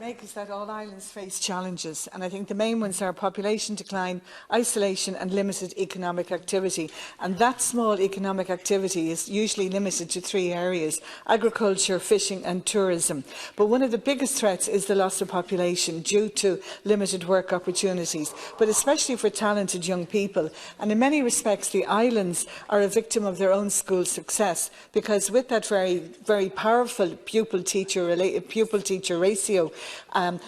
make is that all islands face challenges, and I think the main ones are population decline, isolation and limited economic activity. And that small economic activity is usually limited to three areas: agriculture, fishing and tourism. But one of the biggest threats is the loss of population due to limited work opportunities, but especially for talented young people. And in many respects, the islands are a victim of their own school success, because with that very powerful pupil-teacher ratio,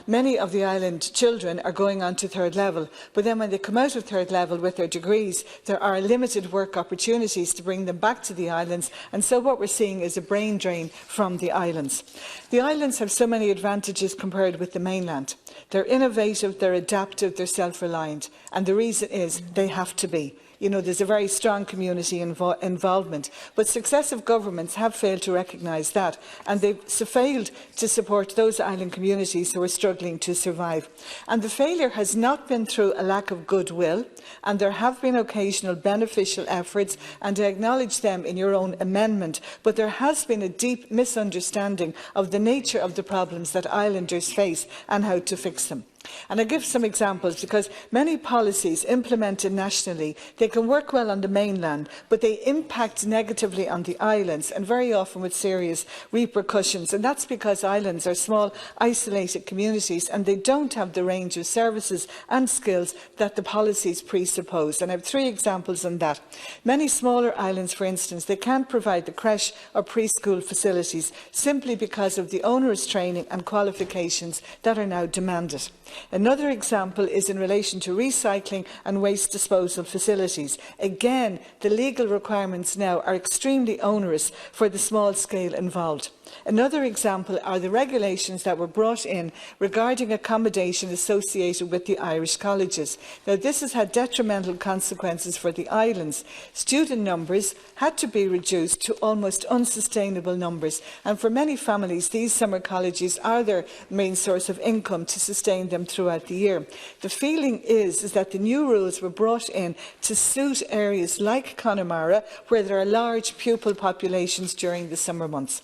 many of the island children are going on to third level. But then when they come out of third level with their degrees, there are limited work opportunities to bring them back to the islands. And so what we're seeing is a brain drain from the islands. The islands have so many advantages compared with the mainland. They're innovative, they're adaptive, they're self-reliant. And the reason is they have to be. You know, there's a very strong community involvement. But successive governments have failed to recognise that, and they've failed to support those island communities who are struggling to survive. And the failure has not been through a lack of goodwill, and there have been occasional beneficial efforts, and I acknowledge them in your own amendment, but there has been a deep misunderstanding of the nature of the problems that islanders face and how to fix them. And I give some examples, because many policies implemented nationally, they can work well on the mainland, but they impact negatively on the islands, and very often with serious repercussions. And that's because islands are small, isolated communities, and they don't have the range of services and skills that the policies presuppose. And I have three examples on that. Many smaller islands, for instance, they can't provide the creche or preschool facilities simply because of the onerous training and qualifications that are now demanded. Another example is in relation to recycling and waste disposal facilities. Again, the legal requirements now are extremely onerous for the small scale involved. Another example are the regulations that were brought in regarding accommodation associated with the Irish colleges. Now, this has had detrimental consequences for the islands. Student numbers had to be reduced to almost unsustainable numbers, and for many families, these summer colleges are their main source of income to sustain them throughout the year. The feeling is that the new rules were brought in to suit areas like Connemara, where there are large pupil populations during the summer months.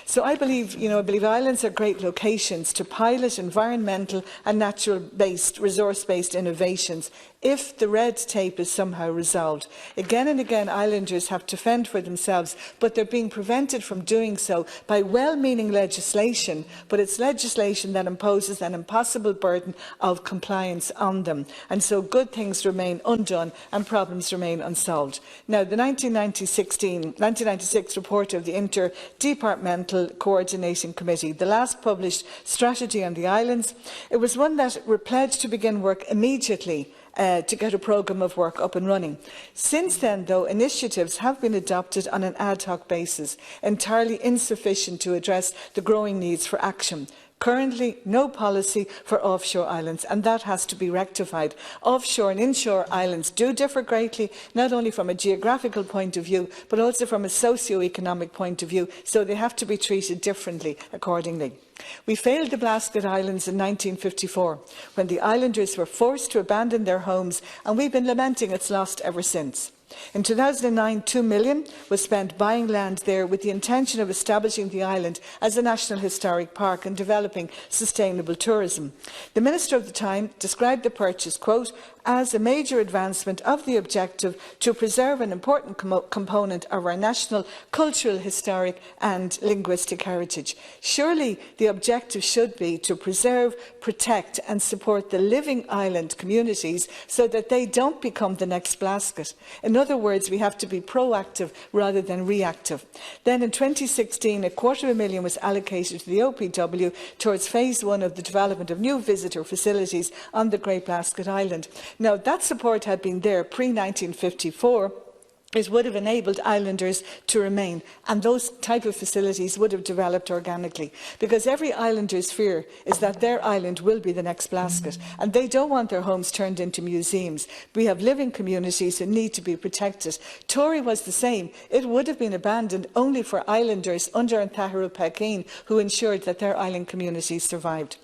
So I believe islands are great locations to pilot environmental and natural-based, resource-based innovations if the red tape is somehow resolved. Again and again, islanders have to fend for themselves, but they're being prevented from doing so by well-meaning legislation, but it's legislation that imposes an impossible burden of compliance on them. And so good things remain undone and problems remain unsolved. Now, the 1996 report of the Interdepartmental Coordinating Committee, the last published strategy on the islands, it was one that pledged to begin work immediately to get a programme of work up and running. Since then, though, initiatives have been adopted on an ad hoc basis, entirely insufficient to address the growing needs for action. Currently, no policy for offshore islands, and that has to be rectified. Offshore and inshore islands do differ greatly, not only from a geographical point of view, but also from a socio-economic point of view, so they have to be treated differently accordingly. We failed the Blasket Islands in 1954, when the islanders were forced to abandon their homes, and we've been lamenting its loss ever since. In 2009, £2 million was spent buying land there with the intention of establishing the island as a National Historic Park and developing sustainable tourism. The Minister of the time described the purchase, quote, as a major advancement of the objective to preserve an important component of our national cultural, historic and linguistic heritage. Surely the objective should be to preserve, protect and support the living island communities so that they don't become the next Blasket. In other words, we have to be proactive rather than reactive. Then in 2016, £250,000 was allocated to the OPW towards phase 1 of the development of new visitor facilities on the Great Blasket Island. Now, that support had been there pre-1954. It would have enabled islanders to remain, and those type of facilities would have developed organically, because every islander's fear is that their island will be the next Blasket, and they don't want their homes turned into museums. We have living communities that need to be protected. Tory was the same. It would have been abandoned only for islanders under An Tathra Peikín, who ensured that their island communities survived.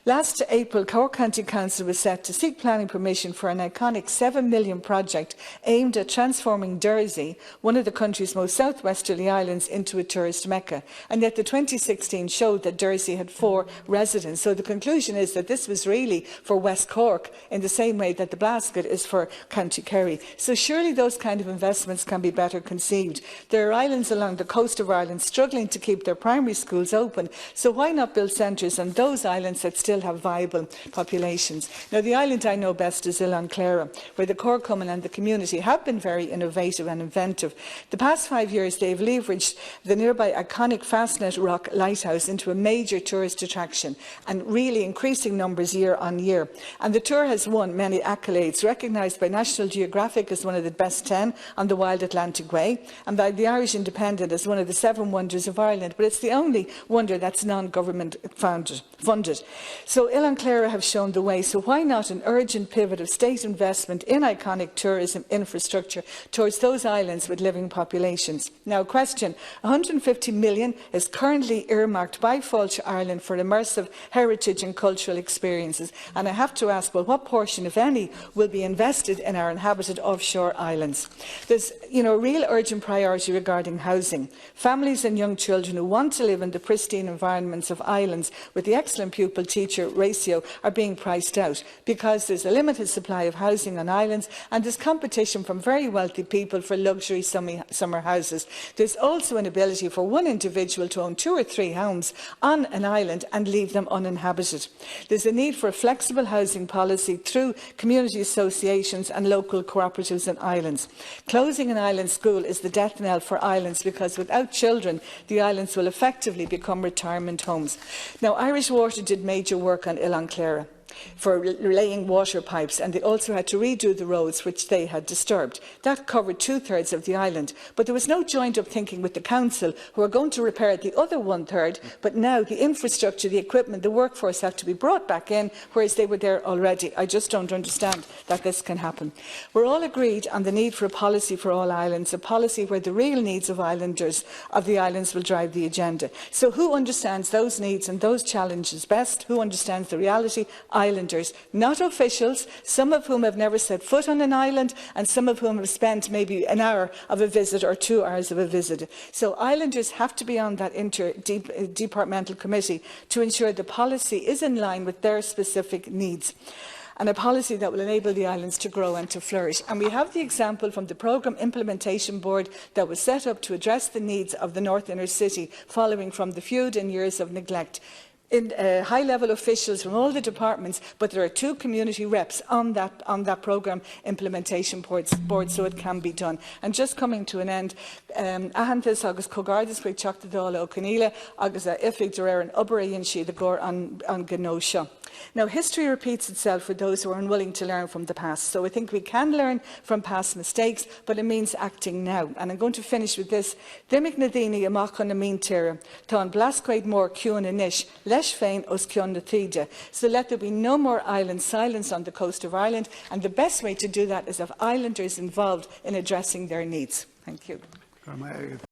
Last April, Cork County Council was set to seek planning permission for an iconic €7 million project aimed at transforming Dursey, one of the country's most southwesterly islands, into a tourist mecca. And yet the 2016 showed that Dursey had 4 residents. So the conclusion is that this was really for West Cork in the same way that the Blasket is for County Kerry. So surely those kind of investments can be better conceived. There are islands along the coast of Ireland struggling to keep their primary schools open. So why not build centres on those islands that still have viable populations? Now, the island I know best is Ilan-Clara, where the Corcoran and the community have been very innovative and inventive. The past 5 years, they've leveraged the nearby iconic Fastnet Rock Lighthouse into a major tourist attraction, and really increasing numbers year on year. And the tour has won many accolades, recognised by National Geographic as one of the best 10 on the Wild Atlantic Way, and by the Irish Independent as one of the 7 wonders of Ireland. But it's the only wonder that's non-government funded. So Ilan-Clara have shown the way, so why not an urgent pivot of state investment in iconic tourism infrastructure towards those islands with living populations? Now, question: 150 million is currently earmarked by Fáilte Ireland for immersive heritage and cultural experiences, and I have to ask, well, what portion, if any, will be invested in our inhabited offshore islands? There's a real urgent priority regarding housing. Families and young children who want to live in the pristine environments of islands with the excellent pupil-teacher ratio are being priced out because there's a limited supply of housing on islands, and there's competition from very wealthy people for luxury summer houses. There's also an ability for one individual to own 2 or 3 homes on an island and leave them uninhabited. There's a need for a flexible housing policy through community associations and local cooperatives on islands. Closing an island school is the death knell for islands, because without children, the islands will effectively become retirement homes. Now, Irish Water did major work on Ilan-Clara for laying water pipes, and they also had to redo the roads which they had disturbed. That covered 2/3 of the island, but there was no joined-up thinking with the council, who are going to repair the other 1/3, but now the infrastructure, the equipment, the workforce have to be brought back in, whereas they were there already. I just don't understand that this can happen. We're all agreed on the need for a policy for all islands, a policy where the real needs of islanders of the islands will drive the agenda. So who understands those needs and those challenges best? Who understands the reality? Islanders, not officials, some of whom have never set foot on an island, and some of whom have spent maybe an hour of a visit or 2 hours of a visit. So islanders have to be on that interdepartmental committee to ensure the policy is in line with their specific needs, and a policy that will enable the islands to grow and to flourish. And we have the example from the Programme Implementation Board that was set up to address the needs of the North Inner City following from the feud and years of neglect. High-level officials from all the departments, but there are 2 community reps on that programme implementation board, so it can be done. And just coming to an end, ahantas agus cogardas chuig teachtadála ó Conile agus a ifig de réir an obair siad a gcóir an gnó seo. Now, history repeats itself for those who are unwilling to learn from the past. So I think we can learn from past mistakes, but it means acting now. And I'm going to finish with this. Dimig nadini amach na mintira, tá an blasquaid mór ciúin anish, leis féin os ciúin na tíde. So let there be no more island silence on the coast of Ireland, and the best way to do that is have islanders involved in addressing their needs. Thank you.